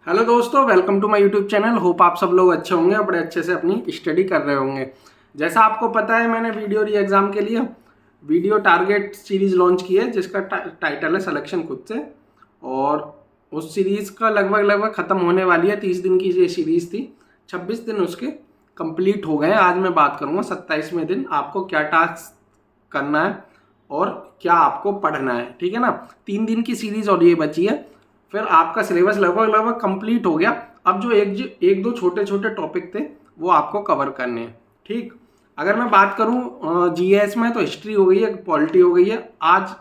Hello दोस्तों, welcome to my YouTube channel. Hope आप सब लोग अच्छे होंगे और बड़े अच्छे से अपनी स्टडी कर रहे होंगे। जैसा आपको पता है, मैंने वीडियो री एग्ज़ाम के लिए वीडियो टारगेट सीरीज़ लॉन्च की है, जिसका टाइटल है सिलेक्शन खुद से। और उस सीरीज़ का लगभग ख़त्म होने वाली है। 30 दिन की ये सीरीज़ थी, 26 दिन उसके कंप्लीट हो गए हैं। आज मैं बात करूँगा 27वें दिन आपको क्या टास्क करना है और क्या आपको पढ़ना है। ठीक है ना। 3 दिन की सीरीज़ और ये बची है, फिर आपका सिलेबस लगभग कंप्लीट हो गया। अब जो एक दो छोटे छोटे टॉपिक थे वो आपको कवर करने हैं। ठीक। अगर मैं बात करूं जीएस में, तो हिस्ट्री हो गई है, पॉलिटी हो गई है। आज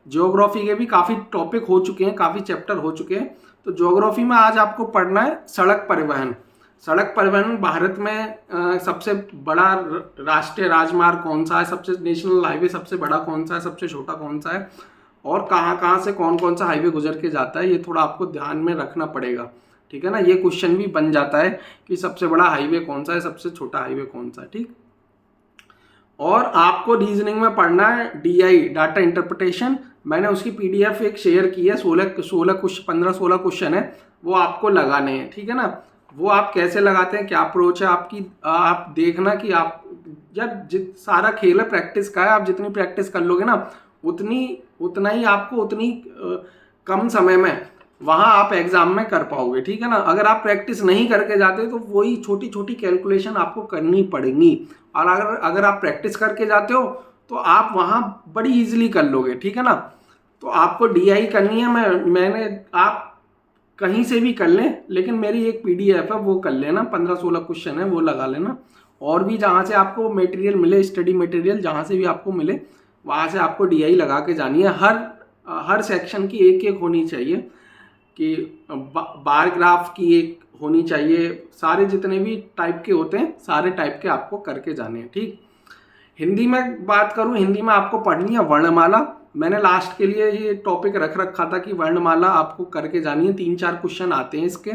ज्योग्राफी के भी काफ़ी टॉपिक हो चुके हैं, काफ़ी चैप्टर हो चुके हैं। तो ज्योग्राफी में आज आपको पढ़ना है सड़क परिवहन। सड़क परिवहन भारत में सबसे बड़ा राष्ट्रीय राजमार्ग कौन सा है, सबसे नेशनल हाईवे सबसे बड़ा कौन सा है, सबसे छोटा कौन सा है, और कहाँ कहाँ से कौन कौन सा हाईवे गुजर के जाता है, ये थोड़ा आपको ध्यान में रखना पड़ेगा। ठीक है ना। ये क्वेश्चन भी बन जाता है कि सबसे बड़ा हाईवे कौन सा है, सबसे छोटा हाईवे कौन सा है। ठीक। और आपको रीजनिंग में पढ़ना है डीआई, डाटा इंटरप्रिटेशन। मैंने उसकी पीडीएफ एक शेयर की है, 15-16 क्वेश्चन है, वो आपको लगाने हैं। ठीक है ना। वो आप कैसे लगाते हैं, क्या अप्रोच है आपकी, आप देखना कि आप जब सारा खेल है प्रैक्टिस का है। आप जितनी प्रैक्टिस कर लोगे ना, उतना ही आपको उतनी कम समय में वहाँ आप एग्जाम में कर पाओगे। ठीक है ना। अगर आप प्रैक्टिस नहीं करके जाते तो वही छोटी छोटी कैलकुलेशन आपको करनी पड़ेंगी, और अगर आप प्रैक्टिस करके जाते हो तो आप वहाँ बड़ी इजीली कर लोगे। ठीक है ना। तो आपको डीआई करनी है। मैंने आप कहीं से भी कर लें, लेकिन मेरी एक पीडीएफ है, वो कर लेना। 15-16 क्वेश्चन है, वो लगा लेना। और भी जहाँ से आपको मटेरियल मिले, स्टडी मटेरियल जहाँ से भी आपको मिले, वहाँ से आपको डीआई लगा के जानी है। हर सेक्शन की एक एक होनी चाहिए, कि बार ग्राफ की एक होनी चाहिए। सारे जितने भी टाइप के होते हैं, सारे टाइप के आपको करके जाने हैं। ठीक। हिंदी में बात करूं, हिंदी में आपको पढ़नी है वर्णमाला। मैंने लास्ट के लिए ये टॉपिक रख रखा था कि वर्णमाला आपको करके जानी है। 3-4 क्वेश्चन आते हैं इसके,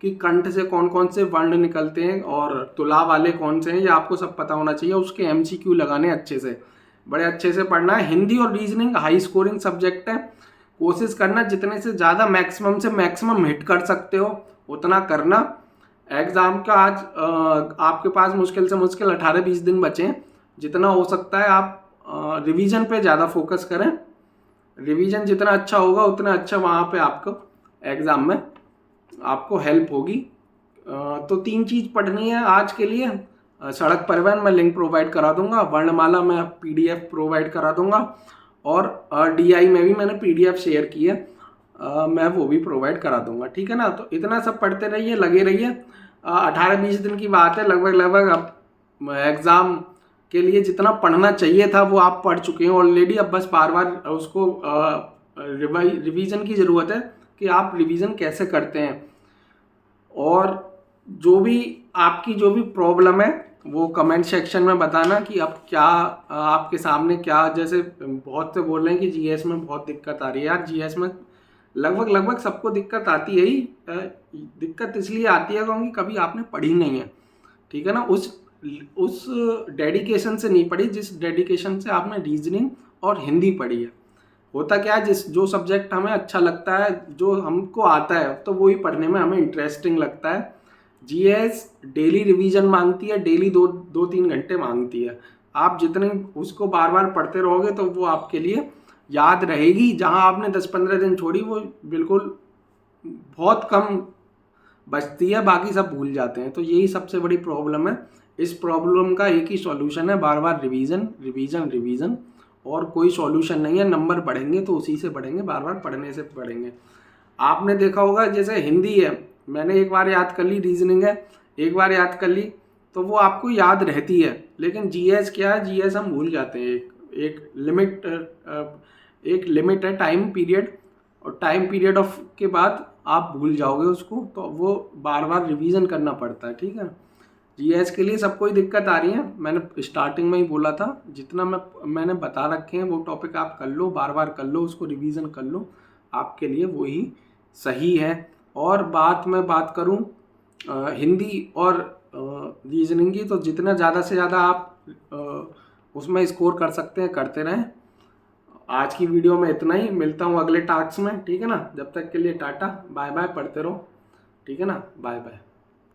कि कंठ से कौन कौन से वर्ण निकलते हैं और तुला वाले कौन से हैं, ये आपको सब पता होना चाहिए। उसके एमसीक्यू लगाने अच्छे से, बड़े अच्छे से पढ़ना है। हिंदी और रीजनिंग हाई स्कोरिंग सब्जेक्ट है। कोशिश करना जितने से ज़्यादा मैक्सिमम से मैक्सिमम हिट कर सकते हो उतना करना। एग्ज़ाम का आज आपके पास मुश्किल से मुश्किल 18-20 दिन बचे हैं। जितना हो सकता है आप रिवीजन पे ज़्यादा फोकस करें। रिवीजन जितना अच्छा होगा उतना अच्छा वहाँ पे आपको एग्ज़ाम में आपको हेल्प होगी। तो 3 चीज़ पढ़नी है आज के लिए। सड़क परिवहन मैं लिंक प्रोवाइड करा दूंगा, वर्णमाला मैं पीडीएफ प्रोवाइड करा दूंगा, और डीआई में भी मैंने पीडीएफ शेयर की है, मैं वो भी प्रोवाइड करा दूंगा। ठीक है ना। तो इतना सब पढ़ते रहिए, लगे रहिए। 18-20 दिन की बात है लगभग। अब एग्ज़ाम के लिए जितना पढ़ना चाहिए था वो आप पढ़ चुके हैं ऑलरेडी। अब बस बार बार उसको रिवीजन की ज़रूरत है, कि आप रिवीजन कैसे करते हैं। और जो भी आपकी जो भी प्रॉब्लम है वो कमेंट सेक्शन में बताना, कि अब क्या आपके सामने क्या, जैसे बहुत से बोल रहे हैं कि जीएस में बहुत दिक्कत आ रही है। यार जीएस में लगभग सबको दिक्कत आती है ही। दिक्कत इसलिए आती है क्योंकि कभी आपने पढ़ी नहीं है। ठीक है ना। उस डेडिकेशन से नहीं पढ़ी जिस डेडिकेशन से आपने रीजनिंग और हिंदी पढ़ी है। होता क्या है, जो सब्जेक्ट हमें अच्छा लगता है, जो हमको आता है, तो वही पढ़ने में हमें इंटरेस्टिंग लगता है। जीएस डेली रिवीजन मांगती है, डेली 2-3 घंटे मांगती है। आप जितने उसको बार बार पढ़ते रहोगे तो वो आपके लिए याद रहेगी। जहां आपने 10-15 दिन छोड़ी, वो बिल्कुल बहुत कम बचती है, बाकी सब भूल जाते हैं। तो यही सबसे बड़ी प्रॉब्लम है। इस प्रॉब्लम का एक ही सॉल्यूशन है, बार बार रिवीजन रिवीजन रिवीजन। और कोई सॉल्यूशन नहीं है। नंबर बढ़ेंगे तो उसी से बढ़ेंगे, बार बार पढ़ने से बढ़ेंगे। आपने देखा होगा, जैसे हिंदी है, मैंने एक बार याद कर ली, रीजनिंग है एक बार याद कर ली, तो वो आपको याद रहती है। लेकिन जीएस क्या है, जीएस हम भूल जाते हैं। एक लिमिट है, टाइम पीरियड, और टाइम पीरियड ऑफ के बाद आप भूल जाओगे उसको, तो वो बार बार रिवीजन करना पड़ता है। ठीक है। जीएस के लिए सब कोई दिक्कत आ रही है, मैंने स्टार्टिंग में ही बोला था। जितना मैंने बता रखे हैं वो टॉपिक आप कर लो, बार बार कर लो, उसको रिवीजन कर लो, आपके लिए वही सही है। और मैं बात करूं हिंदी और रीजनिंग की, तो जितना ज़्यादा से ज़्यादा आप उसमें स्कोर कर सकते हैं करते रहें। आज की वीडियो में इतना ही, मिलता हूँ अगले टास्क में। ठीक है ना। जब तक के लिए टाटा बाय बाय, पढ़ते रहो। ठीक है ना, बाय बाय।